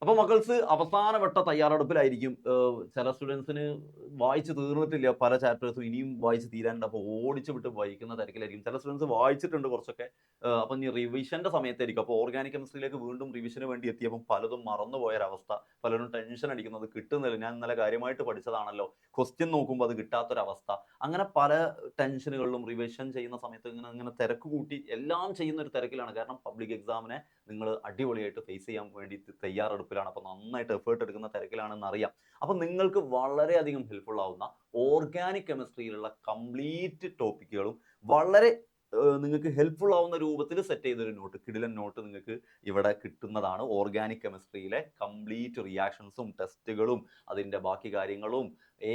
അപ്പോൾ മക്കൾസ് അവസാനവട്ട തയ്യാറെടുപ്പിലായിരിക്കും. ചില സ്റ്റുഡൻസിന് വായിച്ച് തീർന്നിട്ടില്ല പല ചാപ്റ്റേഴ്സും ഇനിയും വായിച്ച് തീരാനുണ്ട്. അപ്പോൾ ഓടിച്ച് വിട്ട് വായിക്കുന്ന തിരക്കിലായിരിക്കും. ചില സ്റ്റുഡൻസ് വായിച്ചിട്ടുണ്ട് കുറച്ചൊക്കെ. അപ്പം ഇനി റിവിഷന്റെ സമയത്തായിരിക്കും. അപ്പോൾ ഓർഗാനിക് കെമിസ്ട്രിയിലേക്ക് വീണ്ടും റിവിഷന് വേണ്ടി എത്തിയപ്പം പലതും മറന്നുപോയൊരവസ്ഥ. പലരും ടെൻഷൻ അടിക്കുന്നത് കിട്ടുന്നില്ല. ഞാൻ ഇന്നലെ കാര്യമായിട്ട് പഠിച്ചതാണല്ലോ. ക്വസ്റ്റ്യൻ നോക്കുമ്പോൾ അത് കിട്ടാത്തൊരവസ്ഥ. അങ്ങനെ പല ടെൻഷനുകളിലും റിവിഷൻ ചെയ്യുന്ന സമയത്ത് ഇങ്ങനെ ഇങ്ങനെ തിരക്ക് കൂട്ടി എല്ലാം ചെയ്യുന്ന ഒരു തിരക്കിലാണ്. കാരണം പബ്ലിക് എക്സാമിനെ നിങ്ങൾ അടിപൊളിയായിട്ട് ഫേസ് ചെയ്യാൻ വേണ്ടി തയ്യാറെടുപ്പിലാണ്. അപ്പോൾ നന്നായിട്ട് എഫേർട്ട് എടുക്കുന്ന തിരക്കിലാണെന്ന് അറിയാം. അപ്പോൾ നിങ്ങൾക്ക് വളരെയധികം ഹെൽപ്ഫുൾ ആവുന്ന ഓർഗാനിക് കെമിസ്ട്രിയിലുള്ള കംപ്ലീറ്റ് ടോപ്പിക്കുകളും വളരെ നിങ്ങൾക്ക് ഹെൽപ്ഫുൾ ആവുന്ന രൂപത്തിൽ സെറ്റ് ചെയ്തൊരു നോട്ട്, കിടിലൻ നോട്ട് നിങ്ങൾക്ക് ഇവിടെ കിട്ടുന്നതാണ്. ഓർഗാനിക് കെമിസ്ട്രിയിലെ കംപ്ലീറ്റ് റിയാക്ഷൻസും ടെസ്റ്റുകളും അതിൻ്റെ ബാക്കി കാര്യങ്ങളും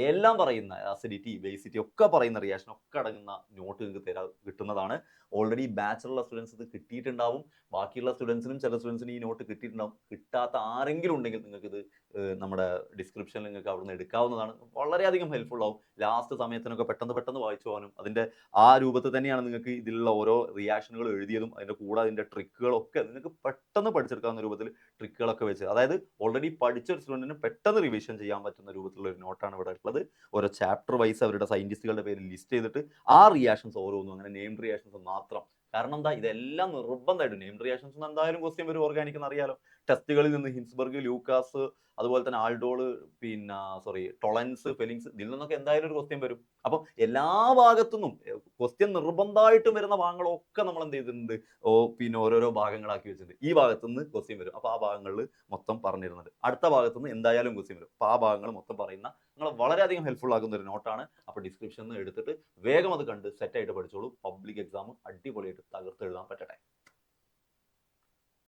എല്ലാം പറയുന്ന അസിഡിറ്റി ബേസിറ്റി ഒക്കെ പറയുന്ന റിയാക്ഷൻ ഒക്കെ അടങ്ങുന്ന നോട്ട് നിങ്ങൾക്ക് കിട്ടുന്നതാണ്. ഓൾറെഡി ബാച്ചിലുള്ള സ്റ്റുഡൻസ് ഇത് കിട്ടിയിട്ടുണ്ടാവും. ബാക്കിയുള്ള സ്റ്റുഡൻസിനും ചില സ്റ്റുഡൻസിനും ഈ നോട്ട് കിട്ടിയിട്ടുണ്ടാവും. കിട്ടാത്ത ആരെങ്കിലും ഉണ്ടെങ്കിൽ നിങ്ങൾക്കിത് നമ്മുടെ ഡിസ്ക്രിപ്ഷനിൽ നിങ്ങൾക്ക് അവിടെ നിന്ന് എടുക്കാവുന്നതാണ്. വളരെയധികം ഹെൽപ്ഫുൾ ആവും. ലാസ്റ്റ് സമയത്തിനൊക്കെ പെട്ടെന്ന് പെട്ടെന്ന് വായിച്ചു പോകാനും അതിൻ്റെ ആ രൂപത്തിൽ തന്നെയാണ് നിങ്ങൾക്ക് ഇതിലുള്ള ഓരോ റിയാക്ഷനുകൾ എഴുതിയതും അതിൻ്റെ കൂടെ അതിൻ്റെ ട്രിക്കുകളൊക്കെ നിങ്ങൾക്ക് പെട്ടെന്ന് പഠിച്ചെടുക്കാവുന്ന രൂപത്തിൽ ട്രിക്കുകളൊക്കെ വെച്ച്, അതായത് ഓൾറെഡി പഠിച്ച ഒരു സ്റ്റുഡൻറ്റിന് പെട്ടെന്ന് റിവിഷൻ ചെയ്യാൻ പറ്റുന്ന രൂപത്തിലുള്ള ഒരു നോട്ടാണ് ഇവിടെ ഉള്ളത്. ഓരോ ചാപ്റ്റർ വൈസ് അവരുടെ സയൻറ്റിസ്റ്റുകളുടെ പേര് ലിസ്റ്റ് ചെയ്തിട്ട് ആ റിയാക്ഷൻസ് ഓരോന്നും അങ്ങനെ നെയിംഡ് റിയാക്ഷൻസ് മാത്രം. കാരണം എന്താ, ഇതെല്ലാം നിർബന്ധമായിട്ടും നെയിംഡ് റിയാക്ഷൻസ് എന്തായാലും ക്വസ്റ്റ്യൻ വരും ഓർഗാനിക് എന്ന് അറിയാലോ. ടെസ്റ്റുകളിൽ നിന്ന് ഹിൻസ്ബർഗ്, ലൂക്കാസ്, അതുപോലെ തന്നെ ആൾഡോള്, പിന്നെ ടൊളൻസ്, ഫെലിങ്സ്, ഇതിൽ നിന്നൊക്കെ എന്തായാലും ഒരു ക്വസ്റ്റ്യൻ വരും. അപ്പം എല്ലാ ഭാഗത്തുനിന്നും ക്വസ്റ്റ്യൻ നിർബന്ധമായിട്ടും വരുന്ന ഭാഗങ്ങളൊക്കെ നമ്മൾ എന്ത് ചെയ്തിട്ടുണ്ട്, ഓരോരോ ഭാഗങ്ങളാക്കി വെച്ചിട്ടുണ്ട്. ഈ ഭാഗത്തുനിന്ന് ക്വസ്റ്റ്യൻ വരും. അപ്പോൾ ആ ഭാഗങ്ങളിൽ മൊത്തം പറഞ്ഞിരുന്നുണ്ട്. അടുത്ത ഭാഗത്തുനിന്ന് എന്തായാലും ക്വസ്റ്റ്യൻ വരും. അപ്പോൾ ആ ഭാഗങ്ങൾ മൊത്തം പറയുന്ന നിങ്ങളെ വളരെയധികം ഹെൽപ്ഫുൾ ആകുന്ന ഒരു നോട്ടാണ്. അപ്പോൾ ഡിസ്ക്രിപ്ഷനിൽ നിന്ന് എടുത്തിട്ട് വേഗം അത് കണ്ട് സെറ്റായിട്ട് പഠിച്ചോളൂ. പബ്ലിക് എക്സാം അടിപൊളിയായിട്ട് തകർത്ത് എഴുതാൻ പറ്റട്ടെ.